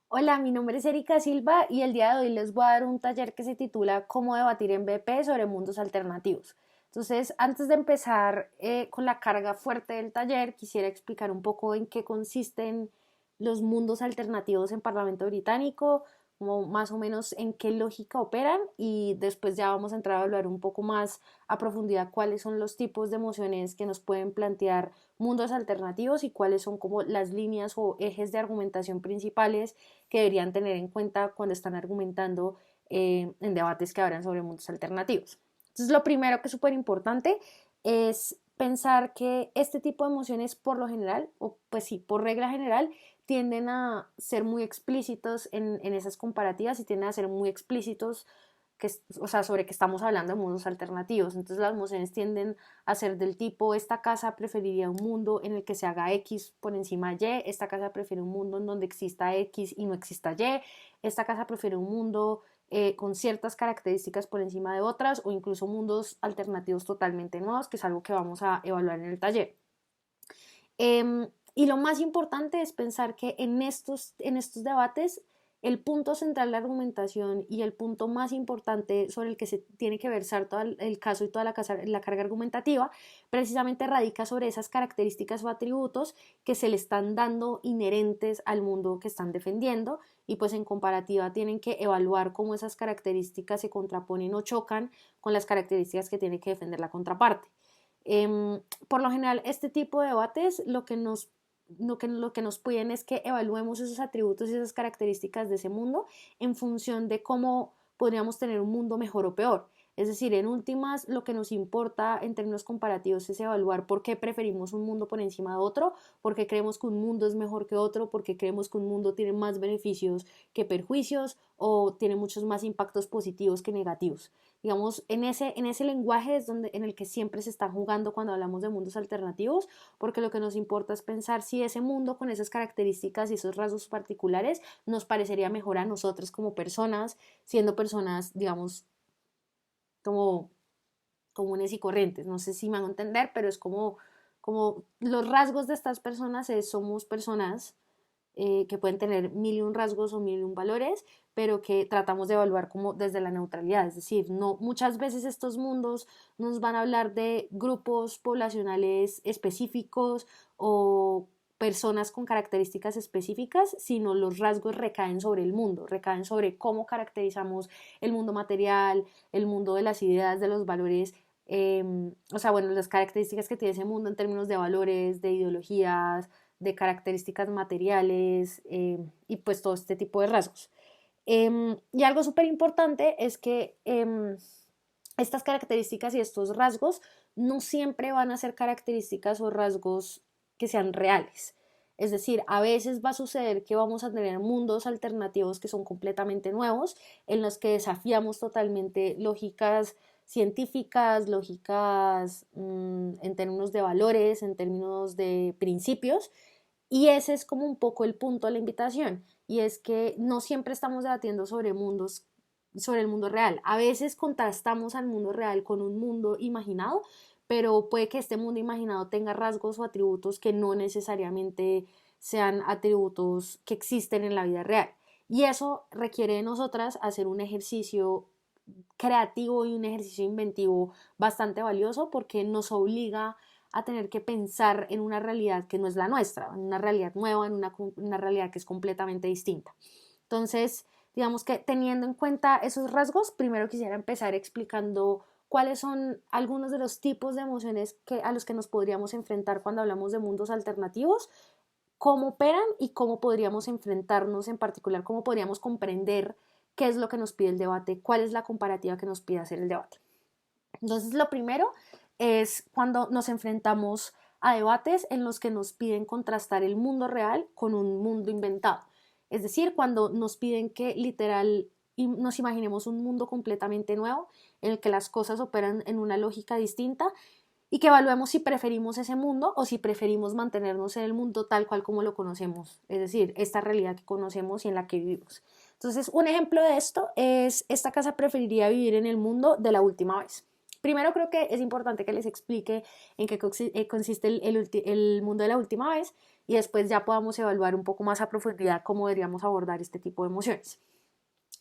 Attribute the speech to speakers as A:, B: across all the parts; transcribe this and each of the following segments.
A: Hola, mi nombre es Erika Silva y el día de hoy les voy a dar un taller que se titula Cómo debatir en BP sobre mundos alternativos. Entonces, antes de empezar con la carga fuerte del taller, quisiera explicar un poco en qué consisten los mundos alternativos en Parlamento Británico, como más o menos en qué lógica operan y después ya vamos a entrar a hablar un poco más a profundidad cuáles son los tipos de emociones que nos pueden plantear mundos alternativos y cuáles son como las líneas o ejes de argumentación principales que deberían tener en cuenta cuando están argumentando en debates que hablan sobre mundos alternativos. Entonces, lo primero que es súper importante es pensar que este tipo de emociones por lo general, o pues sí, por regla general, tienden a ser muy explícitos en esas comparativas y tienden a ser muy explícitos que, o sea, sobre que estamos hablando de mundos alternativos. Entonces las emociones tienden a ser del tipo, esta casa preferiría un mundo en el que se haga X por encima de Y, esta casa prefiere un mundo en donde exista X y no exista Y, esta casa prefiere un mundo con ciertas características por encima de otras o incluso mundos alternativos totalmente nuevos, que es algo que vamos a evaluar en el taller. Y lo más importante es pensar que en estos debates el punto central de la argumentación y el punto más importante sobre el que se tiene que versar todo el caso y toda la carga argumentativa precisamente radica sobre esas características o atributos que se le están dando inherentes al mundo que están defendiendo y pues en comparativa tienen que evaluar cómo esas características se contraponen o chocan con las características que tiene que defender la contraparte. Por lo general, este tipo de debates lo que nos piden es que evaluemos esos atributos y esas características de ese mundo en función de cómo podríamos tener un mundo mejor o peor. Es decir, en últimas, lo que nos importa en términos comparativos es evaluar por qué preferimos un mundo por encima de otro, por qué creemos que un mundo es mejor que otro, por qué creemos que un mundo tiene más beneficios que perjuicios o tiene muchos más impactos positivos que negativos. Digamos, en ese lenguaje es donde, en el que siempre se está jugando cuando hablamos de mundos alternativos, porque lo que nos importa es pensar si ese mundo con esas características y esos rasgos particulares nos parecería mejor a nosotros como personas, siendo personas, digamos, como comunes y corrientes. No sé si me hago entender, pero es como los rasgos de estas personas somos personas que pueden tener mil y un rasgos o mil y un valores, pero que tratamos de evaluar como desde la neutralidad. Es decir, no, muchas veces estos mundos nos van a hablar de grupos poblacionales específicos o personas con características específicas, sino los rasgos recaen sobre el mundo, recaen sobre cómo caracterizamos el mundo material, el mundo de las ideas, de los valores, o sea, bueno, las características que tiene ese mundo en términos de valores, de ideologías, de características materiales y pues todo este tipo de rasgos. Y algo súper importante es que estas características y estos rasgos no siempre van a ser características o rasgos que sean reales. Es decir, a veces va a suceder que vamos a tener mundos alternativos que son completamente nuevos, en los que desafiamos totalmente lógicas científicas, lógicas en términos de valores, en términos de principios, y ese es como un poco el punto de la invitación, y es que no siempre estamos debatiendo sobre el mundo real. A veces contrastamos al mundo real con un mundo imaginado, pero puede que este mundo imaginado tenga rasgos o atributos que no necesariamente sean atributos que existen en la vida real. Y eso requiere de nosotras hacer un ejercicio creativo y un ejercicio inventivo bastante valioso porque nos obliga a tener que pensar en una realidad que no es la nuestra, en una realidad nueva, en una realidad que es completamente distinta. Entonces, digamos que teniendo en cuenta esos rasgos, primero quisiera empezar explicando cuáles son algunos de los tipos de emociones a los que nos podríamos enfrentar cuando hablamos de mundos alternativos, cómo operan y cómo podríamos enfrentarnos en particular, cómo podríamos comprender qué es lo que nos pide el debate, cuál es la comparativa que nos pide hacer el debate. Entonces, lo primero es cuando nos enfrentamos a debates en los que nos piden contrastar el mundo real con un mundo inventado. Es decir, cuando nos piden que literal nos imaginemos un mundo completamente nuevo en el que las cosas operan en una lógica distinta y que evaluemos si preferimos ese mundo o si preferimos mantenernos en el mundo tal cual como lo conocemos, es decir, esta realidad que conocemos y en la que vivimos. Entonces, un ejemplo de esto es, esta casa preferiría vivir en el mundo de la última vez. Primero creo que es importante que les explique en qué consiste el mundo de la última vez, y después ya podamos evaluar un poco más a profundidad cómo deberíamos abordar este tipo de emociones.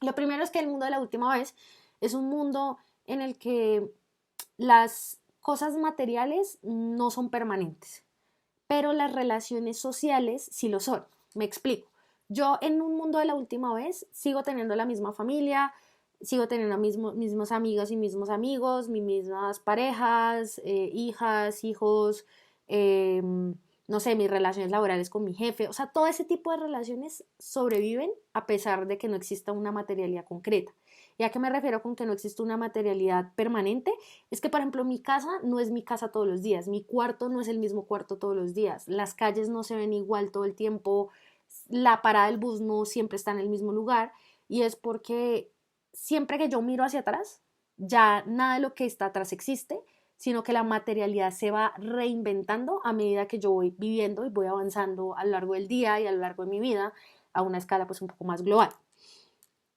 A: Lo primero es que el mundo de la última vez es un mundo en el que las cosas materiales no son permanentes, pero las relaciones sociales sí lo son. Me explico. Yo en un mundo de la última vez sigo teniendo la misma familia, sigo teniendo mismos amigos y mismos amigos, mis mismas parejas, hijas, hijos, eh, no sé, mis relaciones laborales con mi jefe, o sea, todo ese tipo de relaciones sobreviven a pesar de que no exista una materialidad concreta. ¿Y a qué me refiero con que no existe una materialidad permanente? Es que, por ejemplo, mi casa no es mi casa todos los días, mi cuarto no es el mismo cuarto todos los días, las calles no se ven igual todo el tiempo, la parada del bus no siempre está en el mismo lugar, y es porque siempre que yo miro hacia atrás, ya nada de lo que está atrás existe, sino que la materialidad se va reinventando a medida que yo voy viviendo y voy avanzando a lo largo del día y a lo largo de mi vida a una escala pues un poco más global.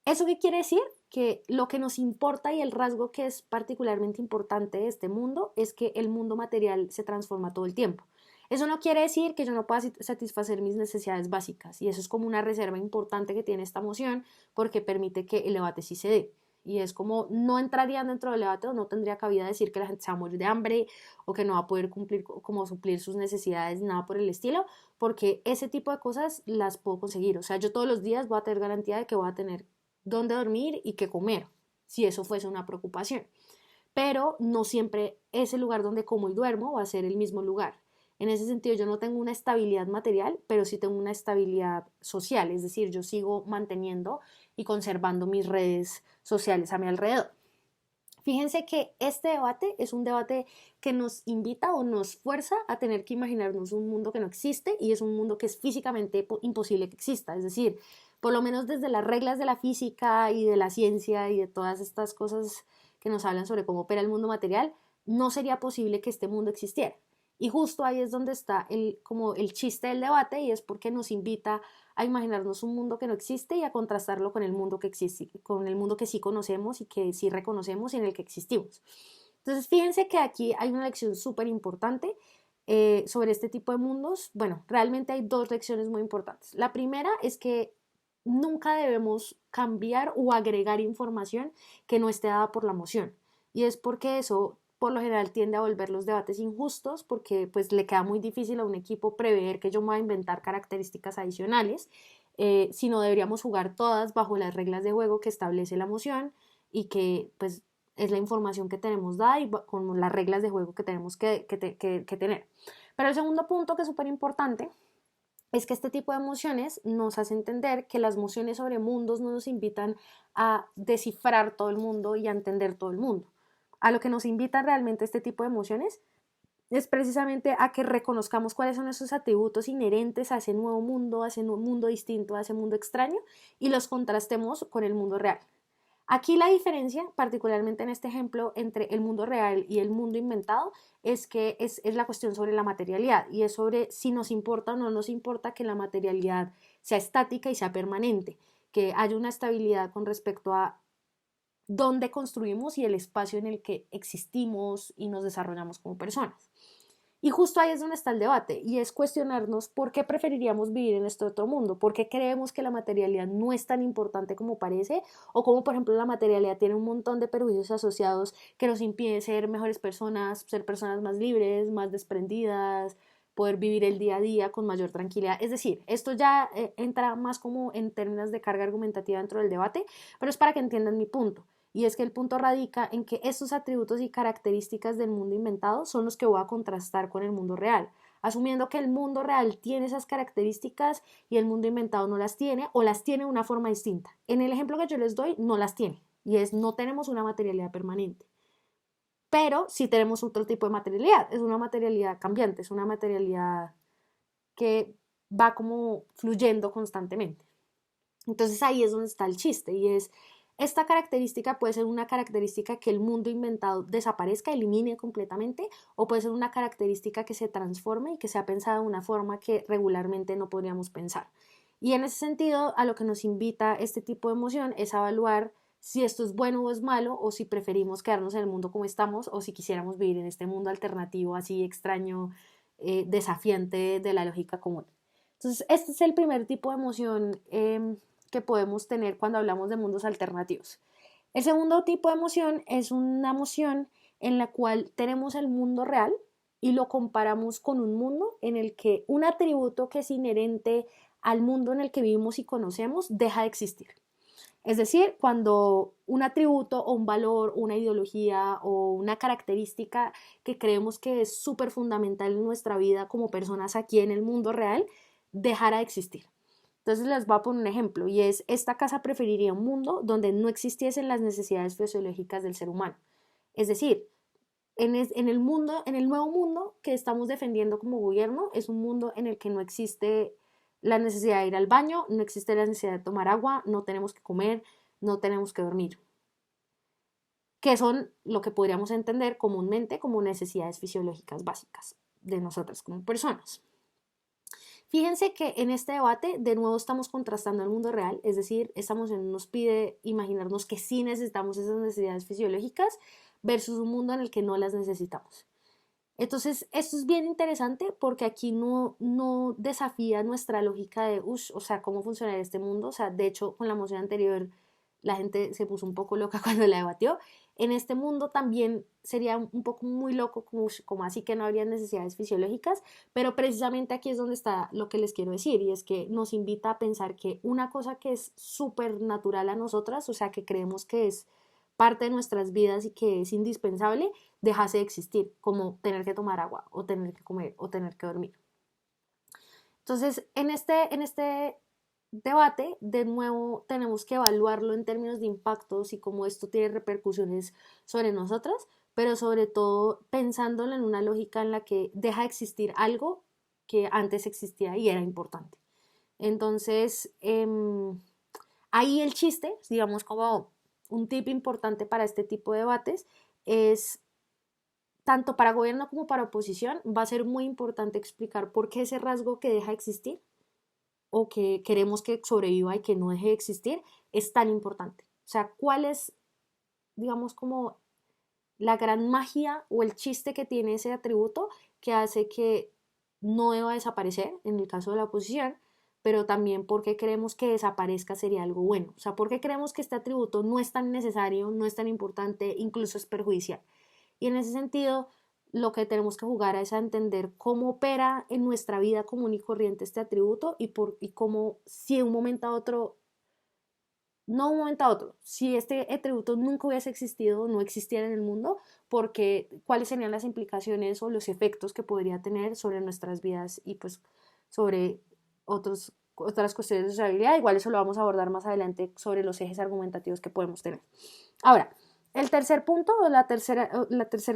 A: ¿Eso qué quiere decir? Que lo que nos importa y el rasgo que es particularmente importante de este mundo es que el mundo material se transforma todo el tiempo. Eso no quiere decir que yo no pueda satisfacer mis necesidades básicas, y eso es como una reserva importante que tiene esta moción porque permite que el debate sí se dé. Y es como no entraría dentro del debate o no tendría cabida decir que la gente se va a morir de hambre o que no va a poder cumplir como suplir sus necesidades, nada por el estilo, porque ese tipo de cosas las puedo conseguir. O sea, yo todos los días voy a tener garantía de que voy a tener dónde dormir y qué comer, si eso fuese una preocupación. Pero no siempre ese lugar donde como y duermo va a ser el mismo lugar. En ese sentido, yo no tengo una estabilidad material, pero sí tengo una estabilidad social, es decir, yo sigo manteniendo y conservando mis redes sociales a mi alrededor. Fíjense que este debate es un debate que nos invita o nos fuerza a tener que imaginarnos un mundo que no existe, y es un mundo que es físicamente imposible que exista. Es decir, por lo menos desde las reglas de la física y de la ciencia y de todas estas cosas que nos hablan sobre cómo opera el mundo material, no sería posible que este mundo existiera. Y justo ahí es donde está como el chiste del debate, y es porque nos invita a imaginarnos un mundo que no existe y a contrastarlo con el mundo que existe, con el mundo que sí conocemos y que sí reconocemos y en el que existimos. Entonces, fíjense que aquí hay una lección súper importante sobre este tipo de mundos. Bueno, realmente hay dos lecciones muy importantes. La primera es que nunca debemos cambiar o agregar información que no esté dada por la emoción. Y es porque eso por lo general tiende a volver los debates injustos, porque pues le queda muy difícil a un equipo prever que yo me voy a inventar características adicionales, sino deberíamos jugar todas bajo las reglas de juego que establece la moción y que pues es la información que tenemos dada y con las reglas de juego que tenemos que tener. Pero el segundo punto que es súper importante es que este tipo de emociones nos hace entender que las emociones sobre mundos no nos invitan a descifrar todo el mundo y a entender todo el mundo. A lo que nos invita realmente este tipo de emociones es precisamente a que reconozcamos cuáles son esos atributos inherentes a ese nuevo mundo, a ese mundo distinto, a ese mundo extraño, y los contrastemos con el mundo real. Aquí la diferencia, particularmente en este ejemplo, entre el mundo real y el mundo inventado, es que es la cuestión sobre la materialidad, y es sobre si nos importa o no nos importa que la materialidad sea estática y sea permanente, que haya una estabilidad con respecto a dónde construimos y el espacio en el que existimos y nos desarrollamos como personas. Y justo ahí es donde está el debate, y es cuestionarnos por qué preferiríamos vivir en este otro mundo, por qué creemos que la materialidad no es tan importante como parece, o como por ejemplo la materialidad tiene un montón de perjuicios asociados que nos impiden ser mejores personas, ser personas más libres, más desprendidas, poder vivir el día a día con mayor tranquilidad. Es decir, esto ya entra más como en términos de carga argumentativa dentro del debate, pero es para que entiendan mi punto. Y es que el punto radica en que estos atributos y características del mundo inventado son los que voy a contrastar con el mundo real, asumiendo que el mundo real tiene esas características y el mundo inventado no las tiene, o las tiene de una forma distinta. En el ejemplo que yo les doy, no las tiene, y es no tenemos una materialidad permanente. Pero sí tenemos otro tipo de materialidad, es una materialidad cambiante, es una materialidad que va como fluyendo constantemente. Entonces ahí es donde está el chiste, y es esta característica puede ser una característica que el mundo inventado desaparezca, elimine completamente, o puede ser una característica que se transforme y que sea pensada de una forma que regularmente no podríamos pensar. Y en ese sentido, a lo que nos invita este tipo de emoción es a evaluar si esto es bueno o es malo, o si preferimos quedarnos en el mundo como estamos, o si quisiéramos vivir en este mundo alternativo así extraño, desafiante de la lógica común. Entonces, este es el primer tipo de emoción que podemos tener cuando hablamos de mundos alternativos. El segundo tipo de emoción es una emoción en la cual tenemos el mundo real y lo comparamos con un mundo en el que un atributo que es inherente al mundo en el que vivimos y conocemos deja de existir. Es decir, cuando un atributo o un valor, una ideología o una característica que creemos que es súper fundamental en nuestra vida como personas aquí en el mundo real, dejara de existir. Entonces les voy a poner un ejemplo y es, esta casa preferiría un mundo donde no existiesen las necesidades fisiológicas del ser humano. Es decir, en el nuevo mundo que estamos defendiendo como gobierno, es un mundo en el que no existe la necesidad de ir al baño, no existe la necesidad de tomar agua, no tenemos que comer, no tenemos que dormir, que son lo que podríamos entender comúnmente como necesidades fisiológicas básicas de nosotras como personas. Fíjense que en este debate de nuevo estamos contrastando el mundo real, es decir, nos pide imaginarnos que sí necesitamos esas necesidades fisiológicas versus un mundo en el que no las necesitamos. Entonces, esto es bien interesante porque aquí no desafía nuestra lógica de, o sea, cómo funciona este mundo. O sea, de hecho, con la moción anterior, la gente se puso un poco loca cuando la debatió. En este mundo también sería un poco muy loco, como así que no habría necesidades fisiológicas, pero precisamente aquí es donde está lo que les quiero decir, y es que nos invita a pensar que una cosa que es súper natural a nosotras, o sea, que creemos que es parte de nuestras vidas y que es indispensable, dejase de existir, como tener que tomar agua o tener que comer o tener que dormir. Entonces, en este debate, de nuevo, tenemos que evaluarlo en términos de impactos y cómo esto tiene repercusiones sobre nosotras, pero sobre todo pensándolo en una lógica en la que deja de existir algo que antes existía y era importante. Entonces, ahí el chiste, digamos como un tip importante para este tipo de debates, es tanto para gobierno como para oposición, va a ser muy importante explicar por qué ese rasgo que deja de existir o que queremos que sobreviva y que no deje de existir es tan importante. O sea, cuál es, digamos, como la gran magia o el chiste que tiene ese atributo que hace que no deba desaparecer en el caso de la oposición, pero también porque creemos que desaparezca sería algo bueno. O sea, porque creemos que este atributo no es tan necesario, no es tan importante, incluso es perjudicial. Y en ese sentido, lo que tenemos que jugar es a entender cómo opera en nuestra vida común y corriente este atributo y cómo si de un momento a otro, no un momento a otro, si este atributo nunca hubiese existido, no existiera en el mundo, porque cuáles serían las implicaciones o los efectos que podría tener sobre nuestras vidas y pues sobre otras cuestiones de sociabilidad. Igual eso lo vamos a abordar más adelante sobre los ejes argumentativos que podemos tener. Ahora, el tercer punto, la tercera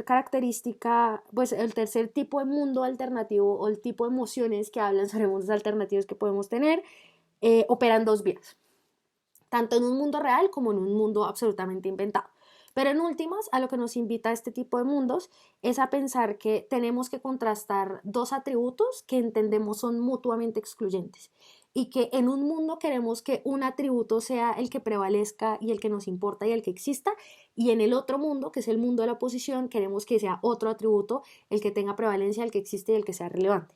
A: característica, pues el tercer tipo de mundo alternativo o el tipo de emociones que hablan sobre mundos alternativos que podemos tener, operan dos vías, tanto en un mundo real como en un mundo absolutamente inventado. Pero en últimas, a lo que nos invita este tipo de mundos es a pensar que tenemos que contrastar dos atributos que entendemos son mutuamente excluyentes y que en un mundo queremos que un atributo sea el que prevalezca y el que nos importa y el que exista, y en el otro mundo, que es el mundo de la oposición, queremos que sea otro atributo el que tenga prevalencia, el que existe y el que sea relevante.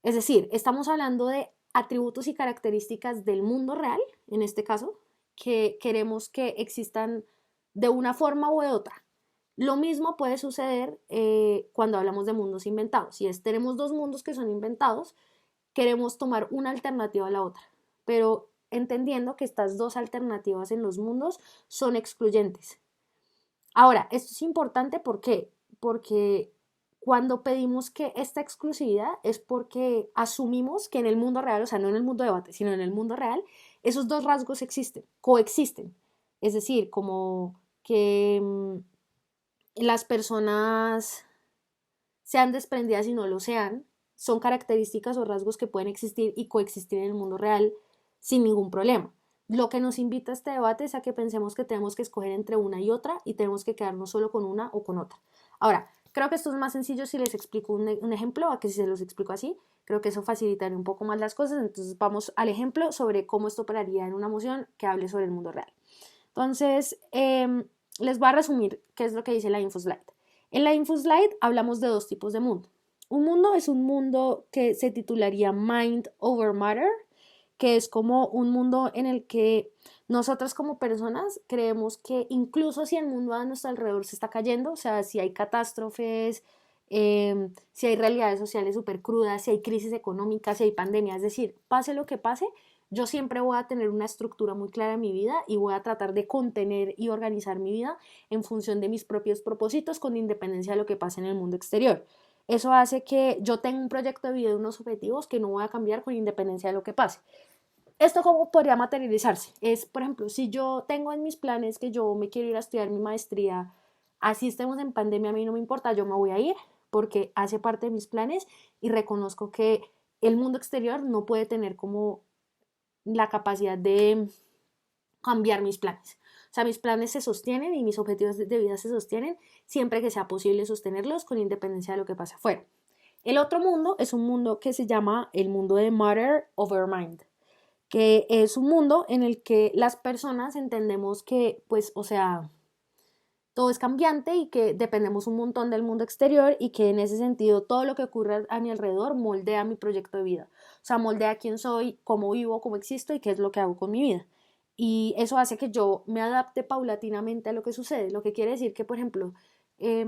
A: Es decir, estamos hablando de atributos y características del mundo real, en este caso, que queremos que existan de una forma u de otra. Lo mismo puede suceder cuando hablamos de mundos inventados. Si tenemos dos mundos que son inventados, queremos tomar una alternativa a la otra, pero entendiendo que estas dos alternativas en los mundos son excluyentes. Ahora, esto es importante, ¿por qué? Porque cuando pedimos que esta exclusividad es porque asumimos que en el mundo real, o sea, no en el mundo de debate, sino en el mundo real, esos dos rasgos existen, coexisten. Es decir, como que las personas sean desprendidas y no lo sean, son características o rasgos que pueden existir y coexistir en el mundo real sin ningún problema. Lo que nos invita a este debate es a que pensemos que tenemos que escoger entre una y otra y tenemos que quedarnos solo con una o con otra. Ahora, creo que esto es más sencillo si les explico un ejemplo a que si se los explico así. Creo que eso facilitaría un poco más las cosas. Entonces vamos al ejemplo sobre cómo esto operaría en una moción que hable sobre el mundo real. Entonces, les voy a resumir qué es lo que dice la InfoSlide. En la InfoSlide hablamos de dos tipos de mundo. Un mundo es un mundo que se titularía Mind over Matter, que es como un mundo en el que nosotras como personas creemos que incluso si el mundo a nuestro alrededor se está cayendo, o sea, si hay catástrofes, si hay realidades sociales súper crudas, si hay crisis económicas, si hay pandemia, es decir, pase lo que pase, yo siempre voy a tener una estructura muy clara en mi vida y voy a tratar de contener y organizar mi vida en función de mis propios propósitos con independencia de lo que pase en el mundo exterior. Eso hace que yo tenga un proyecto de vida y unos objetivos que no voy a cambiar con independencia de lo que pase. ¿Esto cómo podría materializarse? Es, por ejemplo, si yo tengo en mis planes que yo me quiero ir a estudiar mi maestría, así estemos en pandemia, a mí no me importa, yo me voy a ir porque hace parte de mis planes y reconozco que el mundo exterior no puede tener como la capacidad de cambiar mis planes. O sea, mis planes se sostienen y mis objetivos de vida se sostienen siempre que sea posible sostenerlos con independencia de lo que pase afuera. El otro mundo es un mundo que se llama el mundo de Matter over Mind, que es un mundo en el que las personas entendemos que, pues, o sea, todo es cambiante y que dependemos un montón del mundo exterior y que en ese sentido todo lo que ocurre a mi alrededor moldea mi proyecto de vida. O sea, moldea quién soy, cómo vivo, cómo existo y qué es lo que hago con mi vida. Y eso hace que yo me adapte paulatinamente a lo que sucede. Lo que quiere decir que, por ejemplo, eh,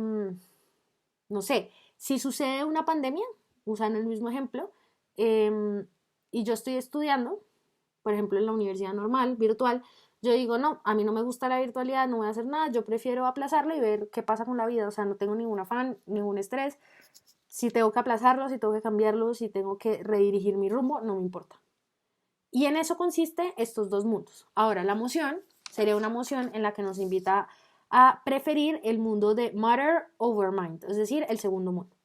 A: no sé, si sucede una pandemia, usando el mismo ejemplo, y yo estoy estudiando, por ejemplo, en la universidad normal, virtual, yo digo, no, a mí no me gusta la virtualidad, no voy a hacer nada, yo prefiero aplazarlo y ver qué pasa con la vida, o sea, no tengo ningún afán, ningún estrés, si tengo que aplazarlo, si tengo que cambiarlo, si tengo que redirigir mi rumbo, no me importa. Y en eso consiste estos dos mundos. Ahora, la moción sería una moción en la que nos invita a preferir el mundo de matter over mind, es decir, el segundo mundo.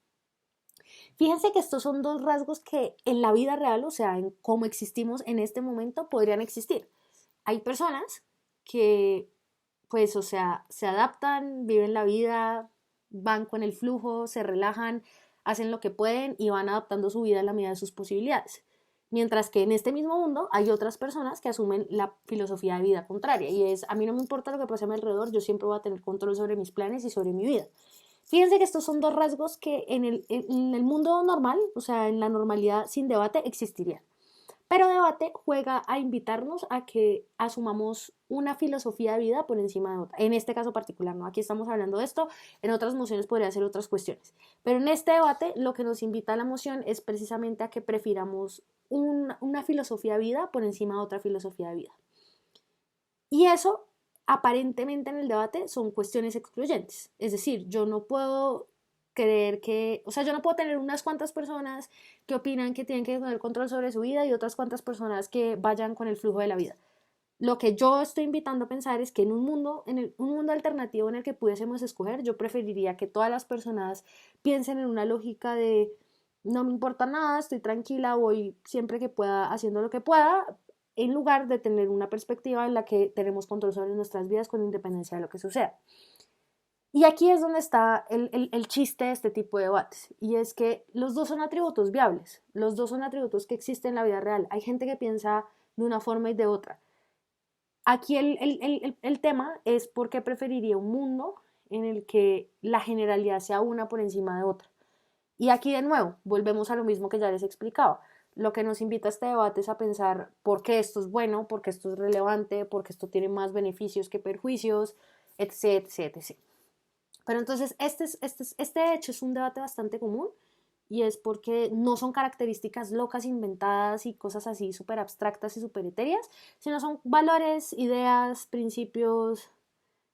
A: Fíjense que estos son dos rasgos que en la vida real, o sea, en cómo existimos en este momento, podrían existir. Hay personas que, pues, o sea, se adaptan, viven la vida, van con el flujo, se relajan, hacen lo que pueden y van adaptando su vida a la medida de sus posibilidades. Mientras que en este mismo mundo hay otras personas que asumen la filosofía de vida contraria y es, a mí no me importa lo que pase a mi alrededor, yo siempre voy a tener control sobre mis planes y sobre mi vida. Fíjense que estos son dos rasgos que en el mundo normal, o sea, en la normalidad sin debate, existirían. Pero debate juega a invitarnos a que asumamos una filosofía de vida por encima de otra. En este caso particular, ¿no? Aquí estamos hablando de esto, en otras mociones podría ser otras cuestiones. Pero en este debate lo que nos invita a la moción es precisamente a que prefiramos una filosofía de vida por encima de otra filosofía de vida. Y eso, aparentemente en el debate, son cuestiones excluyentes. Es decir, yo no puedo creer que, o sea, yo no puedo tener unas cuantas personas que opinan que tienen que tener control sobre su vida y otras cuantas personas que vayan con el flujo de la vida. Lo que yo estoy invitando a pensar es que en un mundo, un mundo alternativo en el que pudiésemos escoger, yo preferiría que todas las personas piensen en una lógica de no me importa nada, estoy tranquila, voy siempre que pueda haciendo lo que pueda, en lugar de tener una perspectiva en la que tenemos control sobre nuestras vidas con independencia de lo que suceda. Y aquí es donde está el chiste de este tipo de debates, y es que los dos son atributos viables, los dos son atributos que existen en la vida real. Hay gente que piensa de una forma y de otra. Aquí el tema es por qué preferiría un mundo en el que la generalidad sea una por encima de otra. Y aquí de nuevo, volvemos a lo mismo que ya les explicaba. Lo que nos invita a este debate es a pensar por qué esto es bueno, por qué esto es relevante, por qué esto tiene más beneficios que perjuicios, etc, etc, etc. Pero entonces este hecho es un debate bastante común y es porque no son características locas inventadas y cosas así súper abstractas y súper etéreas, sino son valores, ideas, principios,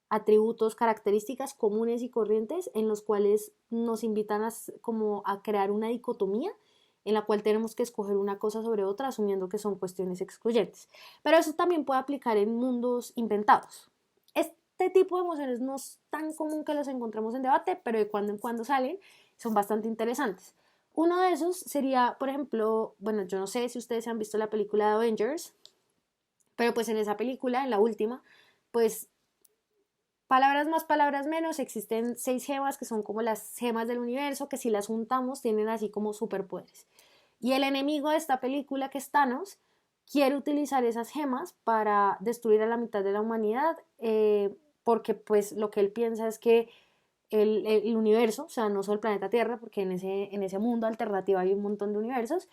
A: atributos, características comunes y corrientes en los cuales nos invitan como a crear una dicotomía en la cual tenemos que escoger una cosa sobre otra asumiendo que son cuestiones excluyentes. Pero eso también puede aplicar en mundos inventados. Este tipo de emociones no es tan común que los encontremos en debate, pero de cuando en cuando salen, son bastante interesantes. Uno de esos sería, por ejemplo, bueno, yo no sé si ustedes han visto la película de Avengers, pero pues en esa película, en la última, pues palabras más, palabras menos, existen 6 gemas que son como las gemas del universo, que si las juntamos tienen así como superpoderes. Y el enemigo de esta película, que es Thanos, quiere utilizar esas gemas para destruir a la mitad de la humanidad, porque pues lo que él piensa es que el universo, o sea, no solo el planeta Tierra, porque en ese mundo alternativo hay un montón de universos,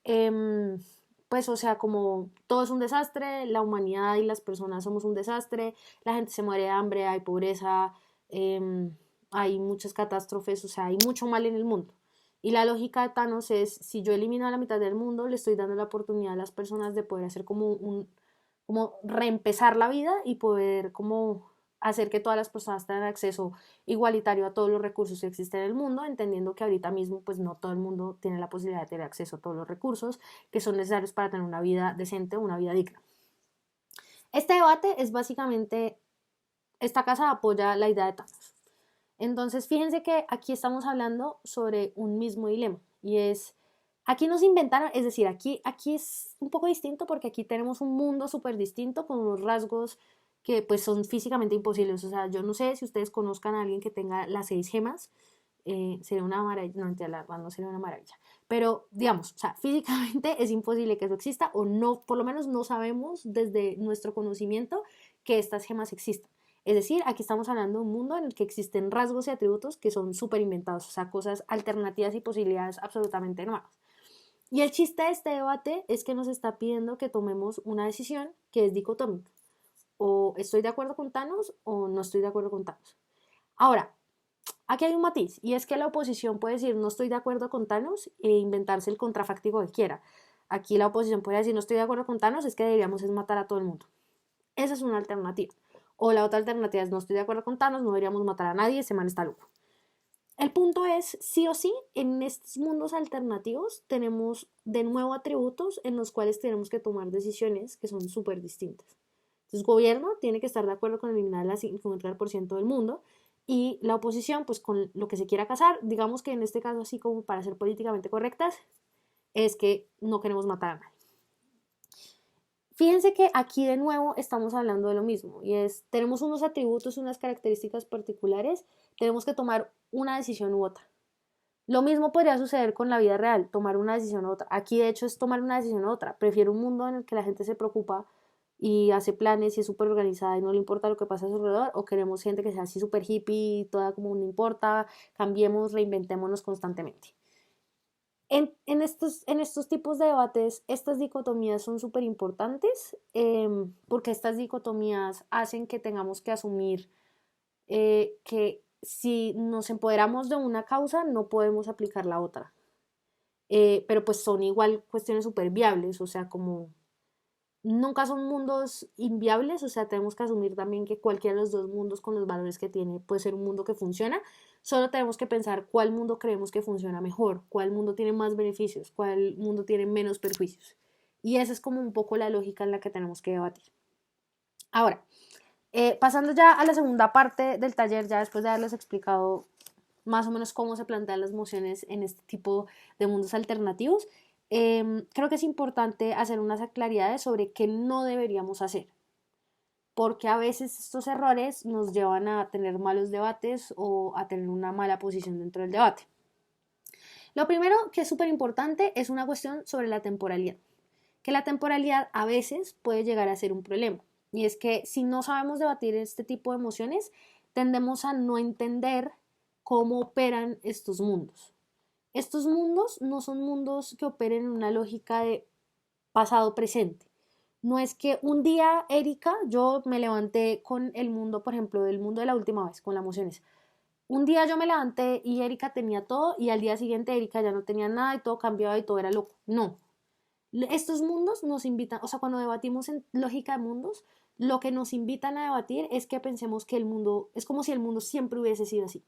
A: em, pues, o sea, como todo es un desastre, la humanidad y las personas somos un desastre, la gente se muere de hambre, hay pobreza, em, hay muchas catástrofes, o sea, hay mucho mal en el mundo. Y la lógica de Thanos es, si yo elimino a la mitad del mundo, le estoy dando la oportunidad a las personas de poder hacer como reempezar la vida y poder como hacer que todas las personas tengan acceso igualitario a todos los recursos que existen en el mundo, entendiendo que ahorita mismo pues no todo el mundo tiene la posibilidad de tener acceso a todos los recursos que son necesarios para tener una vida decente, una vida digna. Este debate es básicamente, esta casa apoya la idea de Thanos. Entonces, fíjense que aquí estamos hablando sobre un mismo dilema y es, aquí nos inventaron, es decir, aquí es un poco distinto porque aquí tenemos un mundo súper distinto con unos rasgos que pues son físicamente imposibles. O sea, yo no sé si ustedes conozcan a alguien que tenga las 6 gemas, sería una maravilla, no, la verdad no sería una maravilla, pero digamos, o sea, físicamente es imposible que eso exista o no, por lo menos no sabemos desde nuestro conocimiento que estas gemas existan. Es decir, aquí estamos hablando de un mundo en el que existen rasgos y atributos que son súper inventados, o sea, cosas alternativas y posibilidades absolutamente nuevas. Y el chiste de este debate es que nos está pidiendo que tomemos una decisión que es dicotómica. O estoy de acuerdo con Thanos o no estoy de acuerdo con Thanos. Ahora, aquí hay un matiz, y es que la oposición puede decir no estoy de acuerdo con Thanos e inventarse el contrafáctico que quiera. Aquí la oposición puede decir no estoy de acuerdo con Thanos, es que deberíamos es matar a todo el mundo. Esa es una alternativa. O la otra alternativa es no estoy de acuerdo con Thanos, no deberíamos matar a nadie, ese man está loco. El punto es, sí o sí, en estos mundos alternativos tenemos de nuevo atributos en los cuales tenemos que tomar decisiones que son súper distintas. Entonces, el gobierno tiene que estar de acuerdo con eliminar el 50% del mundo y la oposición, pues con lo que se quiera casar, digamos que en este caso, así como para ser políticamente correctas, es que no queremos matar a nadie. Fíjense que aquí de nuevo estamos hablando de lo mismo y es, tenemos unos atributos, unas características particulares, tenemos que tomar una decisión u otra. Lo mismo podría suceder con la vida real, tomar una decisión u otra. Aquí de hecho es tomar una decisión u otra. Prefiero un mundo en el que la gente se preocupa y hace planes y es súper organizada y no le importa lo que pasa a su alrededor, o queremos gente que sea así súper hippie, toda como no importa, cambiemos, reinventémonos constantemente. En estos tipos de debates, estas dicotomías son súper importantes porque estas dicotomías hacen que tengamos que asumir que si nos empoderamos de una causa, no podemos aplicar la otra. Pero pues son igual cuestiones súper viables, o sea, como nunca son mundos inviables, o sea, tenemos que asumir también que cualquiera de los dos mundos con los valores que tiene puede ser un mundo que funciona, solo tenemos que pensar cuál mundo creemos que funciona mejor, cuál mundo tiene más beneficios, cuál mundo tiene menos perjuicios. Y esa es como un poco la lógica en la que tenemos que debatir. Ahora, pasando ya a la segunda parte del taller, ya después de haberles explicado más o menos cómo se plantean las emociones en este tipo de mundos alternativos, creo que es importante hacer unas claridades sobre qué no deberíamos hacer, porque a veces estos errores nos llevan a tener malos debates o a tener una mala posición dentro del debate. Lo primero que es súper importante es una cuestión sobre la temporalidad, que la temporalidad a veces puede llegar a ser un problema, y es que si no sabemos debatir este tipo de emociones, tendemos a no entender cómo operan estos mundos. Estos mundos no son mundos que operen en una lógica de pasado-presente. No es que un día, Erika, yo me levanté con el mundo, por ejemplo, del mundo de la última vez, con las emociones. Un día yo me levanté y Erika tenía todo y al día siguiente Erika ya no tenía nada y todo cambiaba y todo era loco. No. Estos mundos nos invitan, o sea, cuando debatimos en lógica de mundos, lo que nos invitan a debatir es que pensemos que el mundo es como si el mundo siempre hubiese sido así.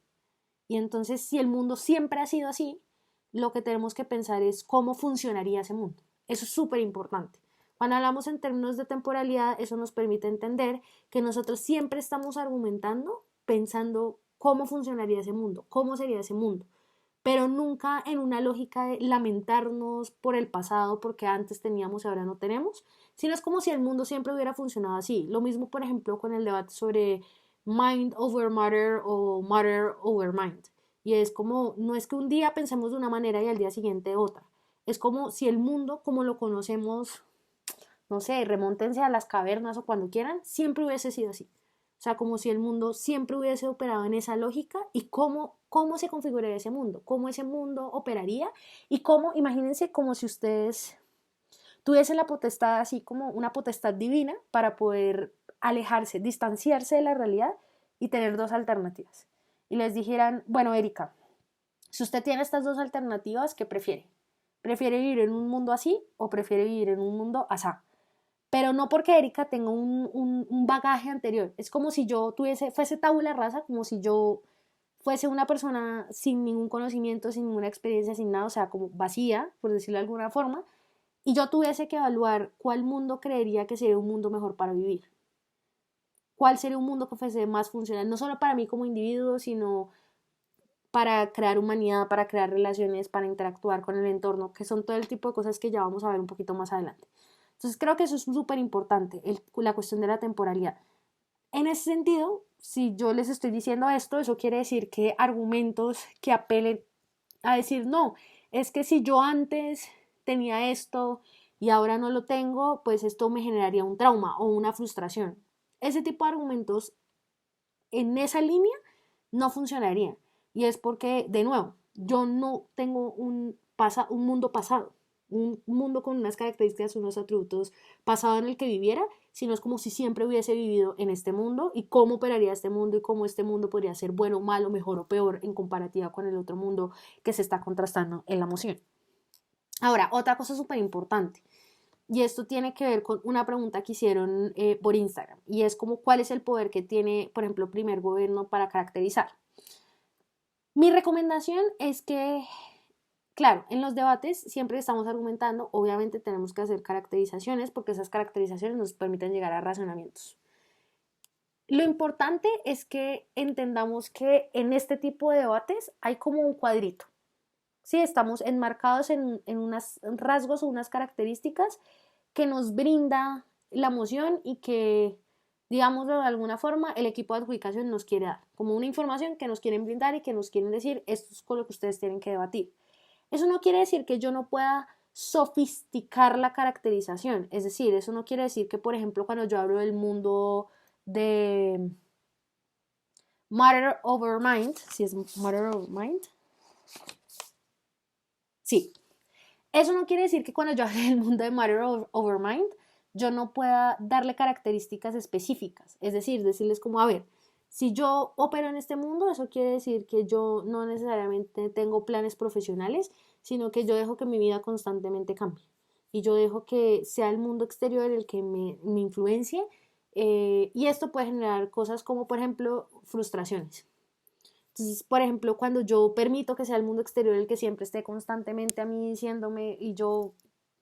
A: Y entonces, si el mundo siempre ha sido así, lo que tenemos que pensar es cómo funcionaría ese mundo. Eso es súper importante. Cuando hablamos en términos de temporalidad, eso nos permite entender que nosotros siempre estamos argumentando pensando cómo funcionaría ese mundo, cómo sería ese mundo, pero nunca en una lógica de lamentarnos por el pasado porque antes teníamos y ahora no tenemos, sino es como si el mundo siempre hubiera funcionado así. Lo mismo, por ejemplo, con el debate sobre mind over matter o matter over mind. Y es como, no es que un día pensemos de una manera y al día siguiente otra. Es como si el mundo, como lo conocemos, no sé, remóntense a las cavernas o cuando quieran, siempre hubiese sido así. O sea, como si el mundo siempre hubiese operado en esa lógica y cómo se configuraría ese mundo, cómo ese mundo operaría y cómo, imagínense como si ustedes tuviesen la potestad, así como una potestad divina para poder alejarse, distanciarse de la realidad y tener dos alternativas. Y les dijeran, bueno, Erika, si usted tiene estas dos alternativas, ¿qué prefiere? ¿Prefiere vivir en un mundo así o prefiere vivir en un mundo asá? Pero no porque Erika tenga un bagaje anterior. Es como si yo fuese tabula rasa, como si yo fuese una persona sin ningún conocimiento, sin ninguna experiencia, sin nada, o sea, como vacía, por decirlo de alguna forma, y yo tuviese que evaluar cuál mundo creería que sería un mundo mejor para vivir. ¿Cuál sería un mundo que fuese más funcional? No solo para mí como individuo, sino para crear humanidad, para crear relaciones, para interactuar con el entorno, que son todo el tipo de cosas que ya vamos a ver un poquito más adelante. Entonces creo que eso es súper importante, la cuestión de la temporalidad. En ese sentido, si yo les estoy diciendo esto, eso quiere decir que argumentos que apelen a decir, no, es que si yo antes tenía esto y ahora no lo tengo, pues esto me generaría un trauma o una frustración. Ese tipo de argumentos en esa línea no funcionaría. Y es porque, de nuevo, yo no tengo un mundo pasado, un mundo con unas características, unos atributos pasado en el que viviera, sino es como si siempre hubiese vivido en este mundo y cómo operaría este mundo y cómo este mundo podría ser bueno, malo, mejor o peor en comparativa con el otro mundo que se está contrastando en la emoción. Ahora, otra cosa súper importante, y esto tiene que ver con una pregunta que hicieron por Instagram, y es como cuál es el poder que tiene, por ejemplo, primer gobierno para caracterizar. Mi recomendación es que, claro, en los debates siempre estamos argumentando, obviamente tenemos que hacer caracterizaciones porque esas caracterizaciones nos permiten llegar a razonamientos. Lo importante es que entendamos que en este tipo de debates hay como un cuadrito. Sí, estamos enmarcados en unos rasgos o unas características que nos brinda la emoción y que, digámoslo de alguna forma, el equipo de adjudicación nos quiere dar, como una información que nos quieren brindar y que nos quieren decir, esto es con lo que ustedes tienen que debatir. Eso no quiere decir que yo no pueda sofisticar la caracterización, es decir, eso no quiere decir que, por ejemplo, cuando yo hablo del mundo de Matter over Mind, si es Matter over Mind, sí, eso no quiere decir que cuando yo hable del mundo de Matter over Mind, yo no pueda darle características específicas. Es decir, decirles como, a ver, si yo opero en este mundo, eso quiere decir que yo no necesariamente tengo planes profesionales, sino que yo dejo que mi vida constantemente cambie. Y yo dejo que sea el mundo exterior el que me influencie. Y esto puede generar cosas como, por ejemplo, frustraciones. Entonces, por ejemplo, cuando yo permito que sea el mundo exterior el que siempre esté constantemente a mí diciéndome y yo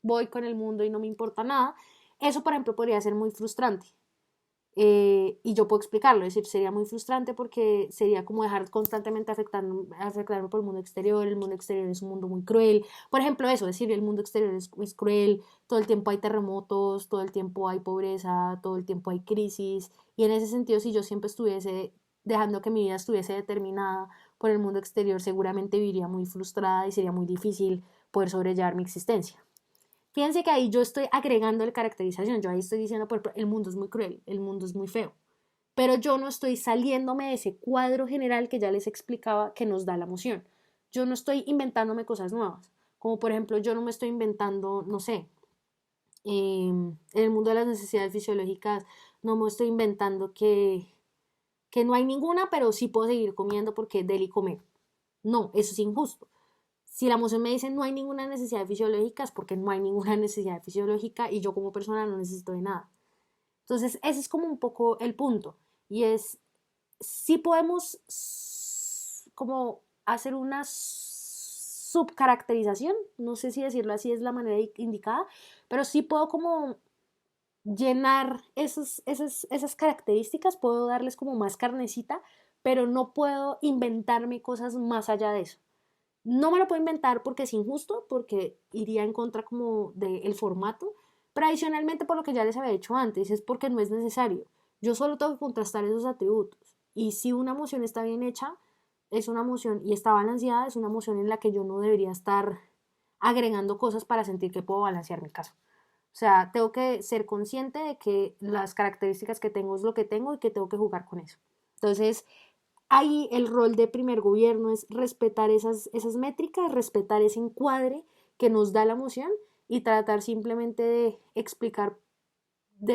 A: voy con el mundo y no me importa nada, eso, por ejemplo, podría ser muy frustrante. Y yo puedo explicarlo, es decir, sería muy frustrante porque sería como dejar constantemente afectarme por el mundo exterior es un mundo muy cruel. Por ejemplo, eso, decir, el mundo exterior es cruel, todo el tiempo hay terremotos, todo el tiempo hay pobreza, todo el tiempo hay crisis, y en ese sentido, si yo siempre estuviese dejando que mi vida estuviese determinada por el mundo exterior, seguramente viviría muy frustrada y sería muy difícil poder sobrellevar mi existencia. Fíjense que ahí yo estoy agregando la caracterización, yo ahí estoy diciendo, por ejemplo, el mundo es muy cruel, el mundo es muy feo, pero yo no estoy saliéndome de ese cuadro general que ya les explicaba que nos da la emoción. Yo no estoy inventándome cosas nuevas, como por ejemplo yo no me estoy inventando, no sé, en el mundo de las necesidades fisiológicas no me estoy inventando que no hay ninguna, pero sí puedo seguir comiendo porque deli comer. No, eso es injusto. Si la emoción me dice no hay ninguna necesidad fisiológica, es porque no hay ninguna necesidad fisiológica y yo como persona no necesito de nada. Entonces, ese es como un poco el punto. Y es, si podemos como hacer una subcaracterización, no sé si decirlo así es la manera indicada, pero sí puedo como llenar esas características, puedo darles como más carnecita, pero no puedo inventarme cosas más allá de eso. No me lo puedo inventar porque es injusto, porque iría en contra como del formato, pero adicionalmente por lo que ya les había dicho antes, es porque no es necesario. Yo solo tengo que contrastar esos atributos. Y si una emoción está bien hecha, es una emoción y está balanceada, es una emoción en la que yo no debería estar agregando cosas para sentir que puedo balancear mi caso. O sea, tengo que ser consciente de que las características que tengo es lo que tengo y que tengo que jugar con eso. Entonces, ahí el rol de primer gobierno es respetar esas métricas, respetar ese encuadre que nos da la moción y tratar simplemente de explicar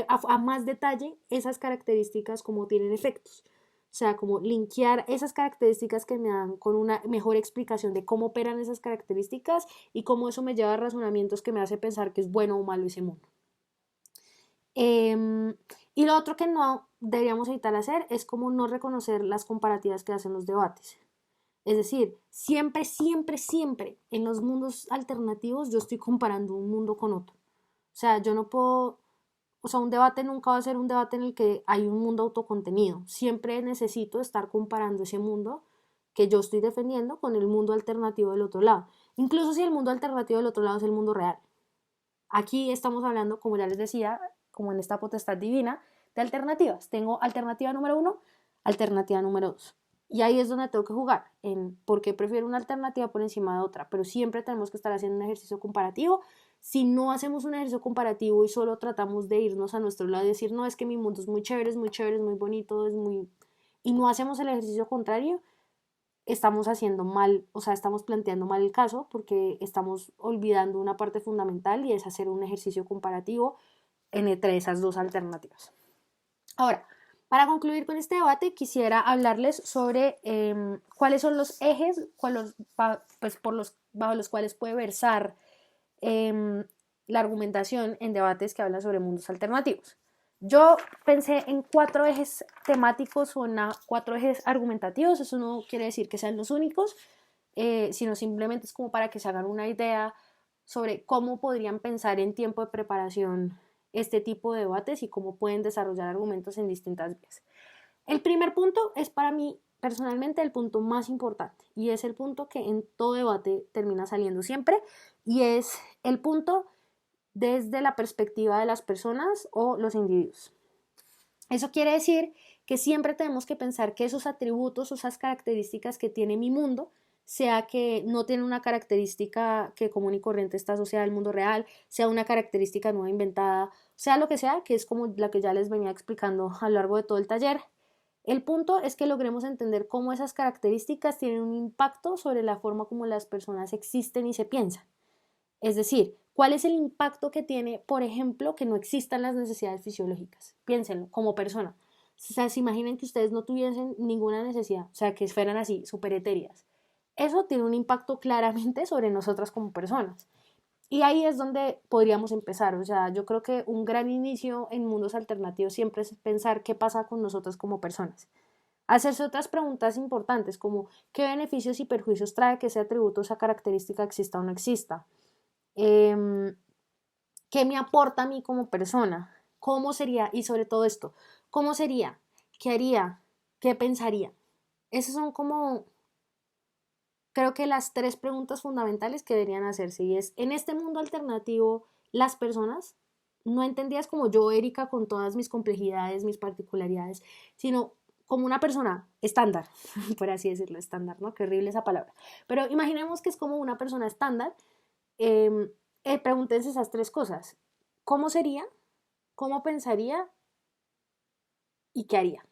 A: a más detalle esas características como tienen efectos. O sea, como linkear esas características que me dan con una mejor explicación de cómo operan esas características y cómo eso me lleva a razonamientos que me hace pensar que es bueno o malo ese mundo. Y lo otro que no deberíamos evitar hacer es como no reconocer las comparativas que hacen los debates. Es decir, siempre, siempre, siempre en los mundos alternativos yo estoy comparando un mundo con otro. O sea, yo no puedo, o sea, un debate nunca va a ser un debate en el que hay un mundo autocontenido. Siempre necesito estar comparando ese mundo que yo estoy defendiendo con el mundo alternativo del otro lado. Incluso si el mundo alternativo del otro lado es el mundo real. Aquí estamos hablando, como ya les decía, como en esta potestad divina, de alternativas. Tengo alternativa número 1, alternativa número 2. Y ahí es donde tengo que jugar, en por qué prefiero una alternativa por encima de otra. Pero siempre tenemos que estar haciendo un ejercicio comparativo. Si no hacemos un ejercicio comparativo y solo tratamos de irnos a nuestro lado y decir, no, es que mi mundo es muy chévere, es muy chévere, es muy bonito, es muy... Y no hacemos el ejercicio contrario, estamos haciendo mal, o sea, estamos planteando mal el caso porque estamos olvidando una parte fundamental y es hacer un ejercicio comparativo entre esas dos alternativas. Ahora, para concluir con este debate, quisiera hablarles sobre cuáles son los ejes pues, bajo los cuales puede versar la argumentación en debates que hablan sobre mundos alternativos. Yo pensé en 4 ejes temáticos o en 4 ejes argumentativos. Eso no quiere decir que sean los únicos, sino simplemente es como para que se hagan una idea sobre cómo podrían pensar en tiempo de preparación este tipo de debates y cómo pueden desarrollar argumentos en distintas vías. El primer punto es para mí personalmente el punto más importante y es el punto que en todo debate termina saliendo siempre y es el punto desde la perspectiva de las personas o los individuos. Eso quiere decir que siempre tenemos que pensar que esos atributos o esas características que tiene mi mundo, sea que no tiene una característica que común y corriente está asociada al mundo real, sea una característica nueva inventada, sea lo que sea, que es como la que ya les venía explicando a lo largo de todo el taller. El punto es que logremos entender cómo esas características tienen un impacto sobre la forma como las personas existen y se piensan. Es decir, ¿cuál es el impacto que tiene, por ejemplo, que no existan las necesidades fisiológicas? Piénsenlo, como persona. O sea, se imaginen que ustedes no tuviesen ninguna necesidad, o sea, que fueran así, súper etéreas. Eso tiene un impacto claramente sobre nosotras como personas. Y ahí es donde podríamos empezar. O sea, yo creo que un gran inicio en mundos alternativos siempre es pensar qué pasa con nosotras como personas. Hacerse otras preguntas importantes como qué beneficios y perjuicios trae que ese atributo o esa característica exista o no exista. ¿Qué me aporta a mí como persona? ¿Cómo sería? Y sobre todo esto, ¿cómo sería? ¿Qué haría? ¿Qué pensaría? Esas son como, creo que las 3 preguntas fundamentales que deberían hacerse y es, en este mundo alternativo, las personas, no entendidas como yo, Erika, con todas mis complejidades, mis particularidades, sino como una persona estándar, por así decirlo, estándar, ¿no? Qué horrible esa palabra. Pero imaginemos que es como una persona estándar. Pregúntense esas 3 cosas. ¿Cómo sería? ¿Cómo pensaría? ¿Y qué haría?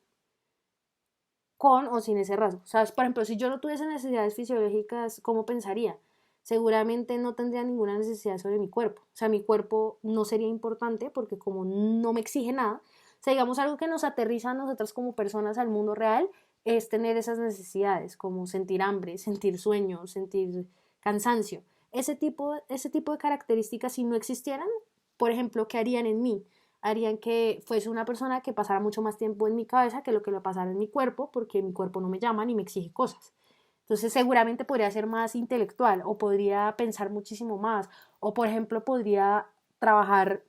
A: Con o sin ese rasgo. O sea, por ejemplo, si yo no tuviese necesidades fisiológicas, ¿cómo pensaría? Seguramente no tendría ninguna necesidad sobre mi cuerpo. O sea, mi cuerpo no sería importante porque como no me exige nada, o sea, digamos algo que nos aterriza a nosotras como personas al mundo real es tener esas necesidades, como sentir hambre, sentir sueño, sentir cansancio. Ese tipo de características, si no existieran, por ejemplo, ¿qué harían en mí? Harían que fuese una persona que pasara mucho más tiempo en mi cabeza que lo que lo pasara en mi cuerpo, porque mi cuerpo no me llama ni me exige cosas. Entonces seguramente podría ser más intelectual o podría pensar muchísimo más o por ejemplo podría trabajar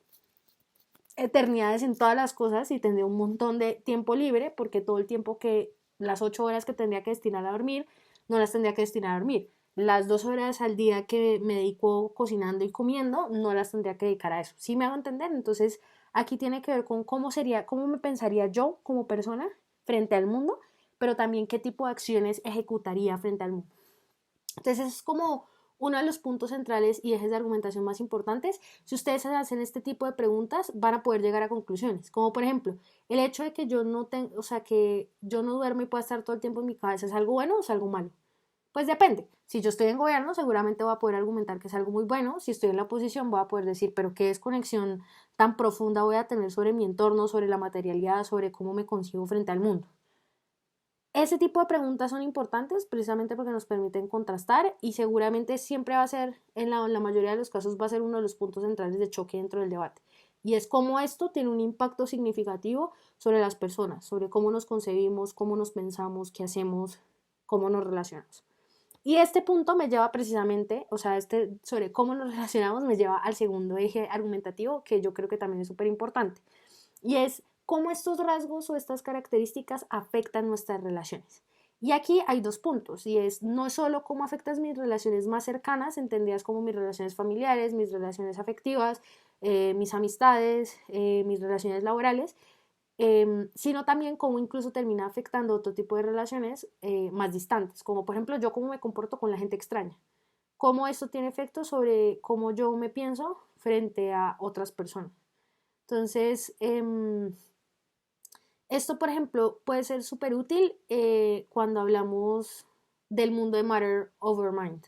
A: eternidades en todas las cosas y tendría un montón de tiempo libre porque todo el tiempo que las 8 horas que tendría que destinar a dormir no las tendría que destinar a dormir. Las 2 horas al día que me dedico cocinando y comiendo no las tendría que dedicar a eso. ¿Sí me hago entender? Entonces aquí tiene que ver con cómo sería, cómo me pensaría yo como persona frente al mundo, pero también qué tipo de acciones ejecutaría frente al mundo. Entonces es como uno de los puntos centrales y ejes de argumentación más importantes. Si ustedes hacen este tipo de preguntas, van a poder llegar a conclusiones, como por ejemplo, el hecho de que yo no tengo, o sea, que yo no duermo y pueda estar todo el tiempo en mi cabeza, ¿es algo bueno o es algo malo? Pues depende. Si yo estoy en gobierno, seguramente voy a poder argumentar que es algo muy bueno. Si estoy en la oposición, voy a poder decir, pero qué desconexión tan profunda voy a tener sobre mi entorno, sobre la materialidad, sobre cómo me concibo frente al mundo. Ese tipo de preguntas son importantes precisamente porque nos permiten contrastar y seguramente siempre va a ser, en la mayoría de los casos, va a ser uno de los puntos centrales de choque dentro del debate. Y es cómo esto tiene un impacto significativo sobre las personas, sobre cómo nos concebimos, cómo nos pensamos, qué hacemos, cómo nos relacionamos. Y este punto me lleva precisamente, o sea, sobre cómo nos relacionamos me lleva al segundo eje argumentativo que yo creo que también es súper importante. Y es cómo estos rasgos o estas características afectan nuestras relaciones. Y aquí hay dos puntos, y es no solo cómo afectan mis relaciones más cercanas, entendidas como mis relaciones familiares, mis relaciones afectivas, mis amistades, mis relaciones laborales, sino también cómo incluso termina afectando otro tipo de relaciones más distantes, como por ejemplo yo cómo me comporto con la gente extraña, cómo esto tiene efecto sobre cómo yo me pienso frente a otras personas. Entonces, esto, por ejemplo, puede ser súper útil cuando hablamos del mundo de Matter over Mind.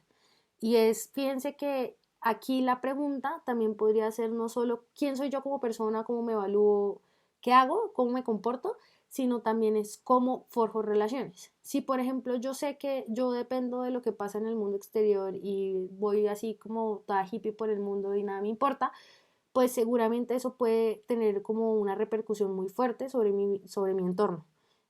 A: Y es, fíjense que aquí la pregunta también podría ser no solo quién soy yo como persona, cómo me evalúo, qué hago, cómo me comporto, sino también es cómo forjo relaciones. Si, por ejemplo, yo sé que yo dependo de lo que pasa en el mundo exterior y voy así como toda hippie por el mundo y nada me importa, pues seguramente eso puede tener como una repercusión muy fuerte sobre mi entorno.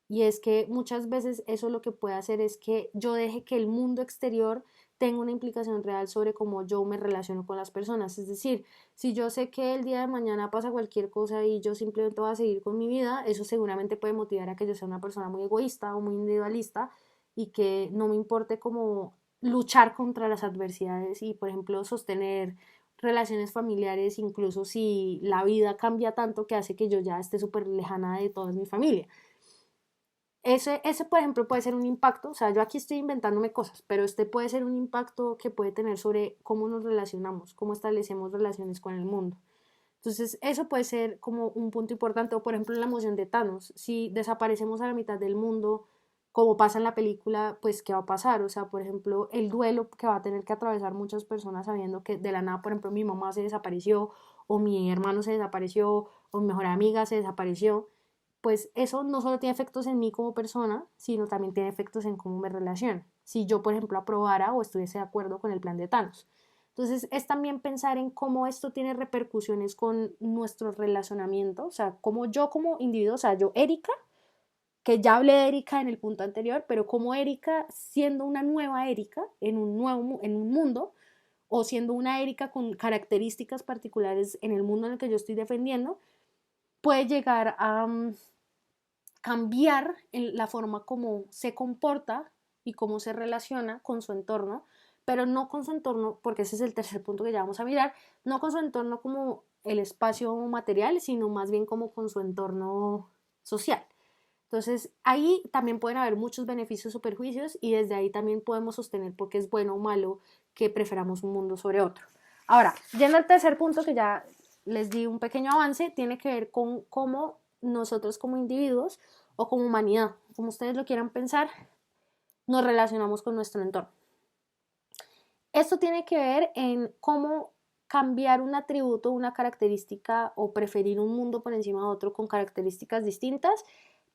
A: Y es que muchas veces eso lo que puede hacer es que yo deje que el mundo exterior tenga una implicación real sobre cómo yo me relaciono con las personas. Es decir, si yo sé que el día de mañana pasa cualquier cosa y yo simplemente voy a seguir con mi vida, eso seguramente puede motivar a que yo sea una persona muy egoísta o muy individualista y que no me importe como luchar contra las adversidades y, por ejemplo, sostener relaciones familiares, incluso si la vida cambia tanto que hace que yo ya esté súper lejana de toda mi familia. Ese, por ejemplo, puede ser un impacto, o sea, yo aquí estoy inventándome cosas, pero este puede ser un impacto que puede tener sobre cómo nos relacionamos, cómo establecemos relaciones con el mundo. Entonces, eso puede ser como un punto importante, o por ejemplo, la emoción de Thanos. Si desaparecemos a la mitad del mundo, como pasa en la película, pues, ¿qué va a pasar? O sea, por ejemplo, el duelo que va a tener que atravesar muchas personas sabiendo que de la nada, por ejemplo, mi mamá se desapareció, o mi hermano se desapareció, o mi mejor amiga se desapareció, pues eso no solo tiene efectos en mí como persona, sino también tiene efectos en cómo me relaciono. Si yo, por ejemplo, aprobara o estuviese de acuerdo con el plan de Thanos. Entonces es también pensar en cómo esto tiene repercusiones con nuestro relacionamiento, o sea, como yo como individuo, o sea, yo Erika, que ya hablé de Erika en el punto anterior, pero como Erika siendo una nueva Erika en un mundo, o siendo una Erika con características particulares en el mundo en el que yo estoy defendiendo, puede llegar a cambiar en la forma como se comporta y cómo se relaciona con su entorno, pero no con su entorno, porque ese es el tercer punto que ya vamos a mirar, no con su entorno como el espacio material, sino más bien como con su entorno social. Entonces, ahí también pueden haber muchos beneficios o perjuicios y desde ahí también podemos sostener por qué es bueno o malo que preferamos un mundo sobre otro. Ahora, yendo al tercer punto que ya les di un pequeño avance, tiene que ver con cómo nosotros como individuos o como humanidad, como ustedes lo quieran pensar, nos relacionamos con nuestro entorno. Esto tiene que ver en cómo cambiar un atributo, una característica o preferir un mundo por encima de otro con características distintas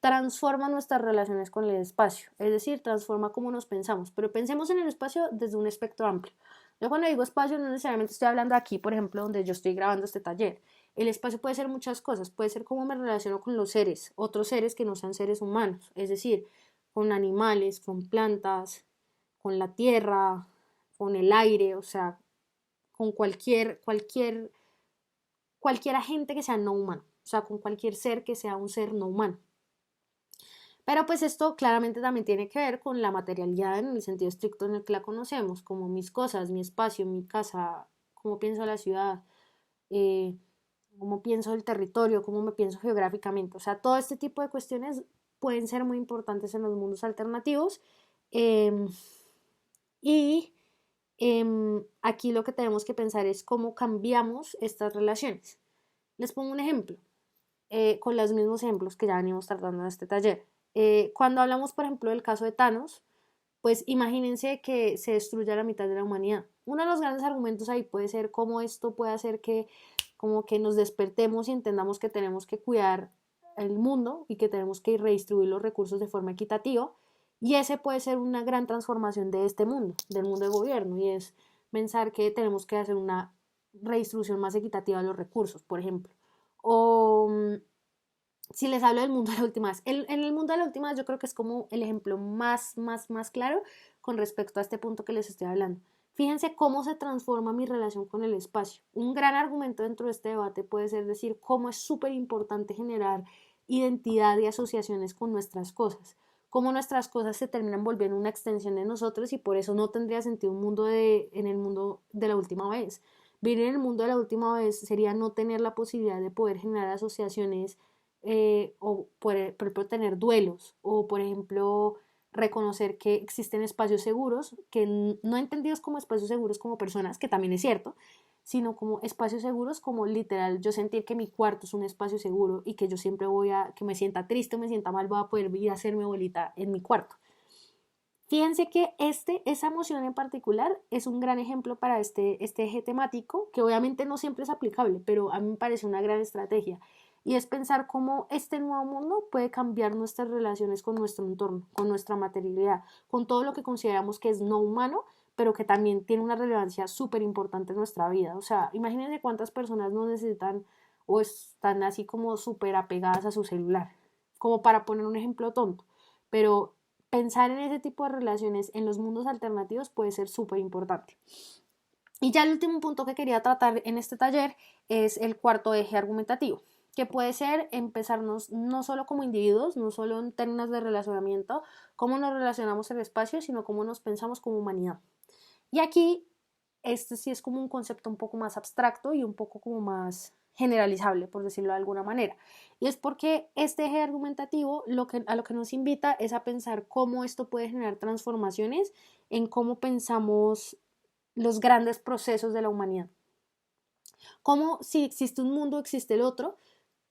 A: transforma nuestras relaciones con el espacio, es decir, transforma cómo nos pensamos, pero pensemos en el espacio desde un espectro amplio. Yo cuando digo espacio no necesariamente estoy hablando aquí, por ejemplo, donde yo estoy grabando este taller. El espacio puede ser muchas cosas, puede ser cómo me relaciono con los seres, otros seres que no sean seres humanos, es decir, con animales, con plantas, con la tierra, con el aire, o sea, con cualquier agente que sea no humano, o sea, con cualquier ser que sea un ser no humano. Pero pues esto claramente también tiene que ver con la materialidad en el sentido estricto en el que la conocemos, como mis cosas, mi espacio, mi casa, cómo pienso la ciudad, eh, cómo pienso el territorio, cómo me pienso geográficamente. O sea, todo este tipo de cuestiones pueden ser muy importantes en los mundos alternativos. Y aquí lo que tenemos que pensar es cómo cambiamos estas relaciones. Les pongo un ejemplo, con los mismos ejemplos que ya venimos tratando en este taller. Cuando hablamos, por ejemplo, del caso de Thanos, pues imagínense que se destruya la mitad de la humanidad. Uno de los grandes argumentos ahí puede ser cómo esto puede hacer que como que nos despertemos y entendamos que tenemos que cuidar el mundo y que tenemos que redistribuir los recursos de forma equitativa. Y ese puede ser una gran transformación de este mundo, del mundo de gobierno, y es pensar que tenemos que hacer una redistribución más equitativa de los recursos, por ejemplo. O si les hablo del mundo de la última vez, en el mundo de la última vez yo creo que es como el ejemplo más claro con respecto a este punto que les estoy hablando. Fíjense cómo se transforma mi relación con el espacio. Un gran argumento dentro de este debate puede ser decir cómo es súper importante generar identidad y asociaciones con nuestras cosas. Cómo nuestras cosas se terminan volviendo una extensión de nosotros y por eso no tendría sentido un mundo en el mundo de la última vez. Vivir en el mundo de la última vez sería no tener la posibilidad de poder generar asociaciones o por ejemplo tener duelos o por ejemplo reconocer que existen espacios seguros, que no entendidos como espacios seguros como personas, que también es cierto, sino como espacios seguros como literal yo sentir que mi cuarto es un espacio seguro y que yo siempre que me sienta triste o me sienta mal, voy a poder ir a hacerme bolita en mi cuarto. Fíjense que esa emoción en particular es un gran ejemplo para este eje temático, que obviamente no siempre es aplicable, pero a mí me parece una gran estrategia. Y es pensar cómo este nuevo mundo puede cambiar nuestras relaciones con nuestro entorno, con nuestra materialidad, con todo lo que consideramos que es no humano, pero que también tiene una relevancia súper importante en nuestra vida. O sea, imagínense cuántas personas no necesitan o están así como súper apegadas a su celular, como para poner un ejemplo tonto. Pero pensar en ese tipo de relaciones en los mundos alternativos puede ser súper importante. Y ya el último punto que quería tratar en este taller es el cuarto eje argumentativo, que puede ser empezarnos no solo como individuos, no solo en términos de relacionamiento, cómo nos relacionamos en el espacio, sino cómo nos pensamos como humanidad. Y aquí, este sí es como un concepto un poco más abstracto y un poco como más generalizable, por decirlo de alguna manera. Y es porque este eje argumentativo a lo que nos invita es a pensar cómo esto puede generar transformaciones en cómo pensamos los grandes procesos de la humanidad. Cómo si existe un mundo, existe el otro,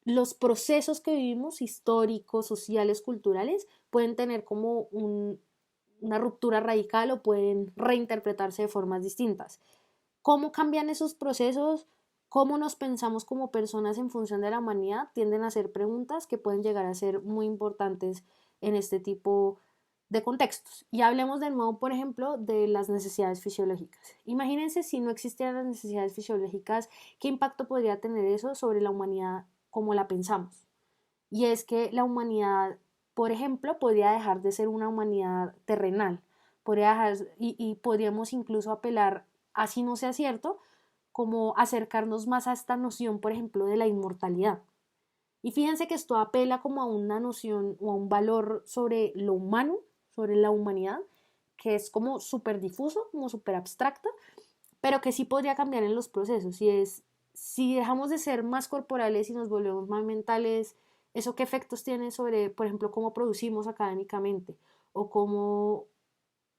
A: los procesos que vivimos, históricos, sociales, culturales, pueden tener como una ruptura radical o pueden reinterpretarse de formas distintas. ¿Cómo cambian esos procesos? ¿Cómo nos pensamos como personas en función de la humanidad? Tienden a ser preguntas que pueden llegar a ser muy importantes en este tipo de contextos. Y hablemos de nuevo, por ejemplo, de las necesidades fisiológicas. Imagínense si no existieran las necesidades fisiológicas, ¿qué impacto podría tener eso sobre la humanidad como la pensamos? Y es que la humanidad, por ejemplo, podría dejar de ser una humanidad terrenal, podría dejar, y podríamos incluso apelar, así no sea cierto, como acercarnos más a esta noción, por ejemplo, de la inmortalidad. Y fíjense que esto apela como a una noción o a un valor sobre lo humano, sobre la humanidad, que es como súper difuso, como súper abstracto, pero que sí podría cambiar en los procesos. Y es, si dejamos de ser más corporales y nos volvemos más mentales, ¿eso qué efectos tiene sobre, por ejemplo, cómo producimos académicamente o cómo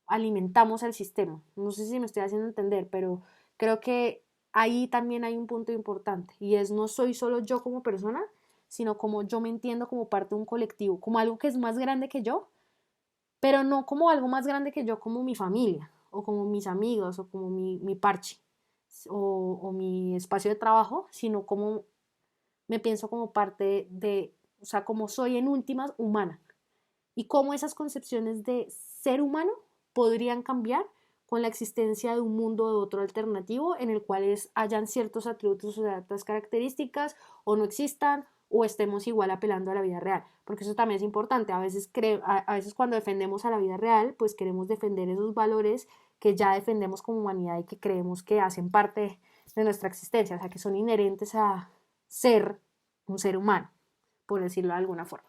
A: alimentamos el sistema? No sé si me estoy haciendo entender, pero creo que ahí también hay un punto importante y es no soy solo yo como persona, sino como yo me entiendo como parte de un colectivo, como algo que es más grande que yo, pero no como algo más grande que yo, como mi familia, o como mis amigos, o como mi parche, o mi espacio de trabajo, sino como me pienso como parte de, o sea, como soy en últimas humana, y cómo esas concepciones de ser humano podrían cambiar con la existencia de un mundo de otro alternativo en el cual hayan ciertos atributos o ciertas características o no existan o estemos igual apelando a la vida real, porque eso también es importante. A veces cuando defendemos a la vida real, pues queremos defender esos valores que ya defendemos como humanidad y que creemos que hacen parte de nuestra existencia, o sea, que son inherentes a ser un ser humano, por decirlo de alguna forma.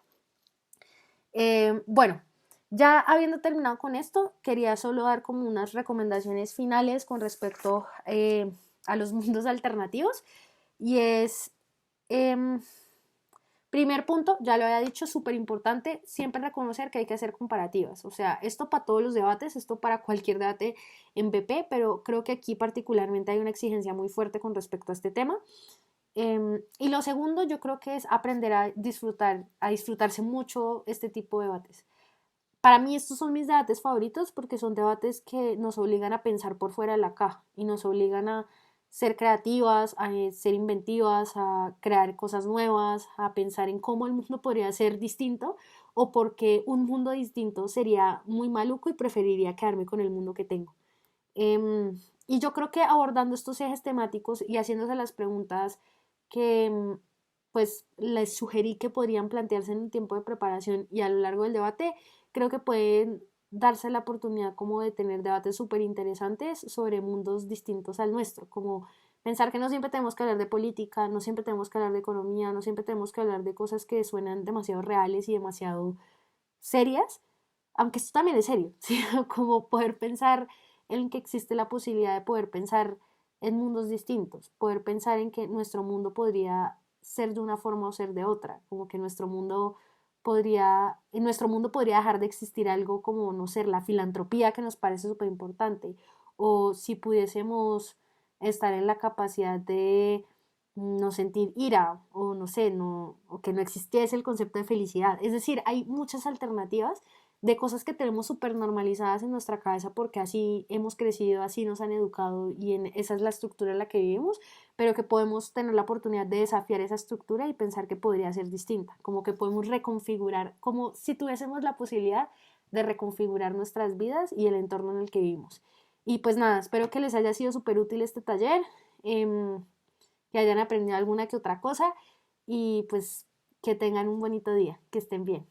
A: Bueno, ya habiendo terminado con esto, quería solo dar como unas recomendaciones finales con respecto a los mundos alternativos y es, eh, Primer punto, ya lo había dicho, súper importante, siempre reconocer que hay que hacer comparativas. O sea, esto para todos los debates, esto para cualquier debate en BP, pero creo que aquí particularmente hay una exigencia muy fuerte con respecto a este tema. Y lo segundo, yo creo que es aprender a disfrutarse mucho este tipo de debates. Para mí estos son mis debates favoritos porque son debates que nos obligan a pensar por fuera de la caja y nos obligan a ser creativas, a ser inventivas, a crear cosas nuevas, a pensar en cómo el mundo podría ser distinto o porque un mundo distinto sería muy maluco y preferiría quedarme con el mundo que tengo. Y yo creo que abordando estos ejes temáticos y haciéndose las preguntas que pues les sugerí que podrían plantearse en un tiempo de preparación y a lo largo del debate, creo que pueden darse la oportunidad como de tener debates súper interesantes sobre mundos distintos al nuestro, como pensar que no siempre tenemos que hablar de política, no siempre tenemos que hablar de economía, no siempre tenemos que hablar de cosas que suenan demasiado reales y demasiado serias, aunque esto también es serio, ¿sí? Como poder pensar en que existe la posibilidad de poder pensar en mundos distintos, poder pensar en que nuestro mundo podría ser de una forma o ser de otra, como que en nuestro mundo podría dejar de existir algo como, no sé, la filantropía que nos parece súper importante, o si pudiésemos estar en la capacidad de no sentir ira, o no sé, o que no existiese el concepto de felicidad. Es decir, hay muchas alternativas de cosas que tenemos súper normalizadas en nuestra cabeza porque así hemos crecido, así nos han educado y esa es la estructura en la que vivimos, pero que podemos tener la oportunidad de desafiar esa estructura y pensar que podría ser distinta, como que podemos reconfigurar, como si tuviésemos la posibilidad de reconfigurar nuestras vidas y el entorno en el que vivimos. Y pues nada, espero que les haya sido súper útil este taller, que hayan aprendido alguna que otra cosa y pues que tengan un bonito día, que estén bien.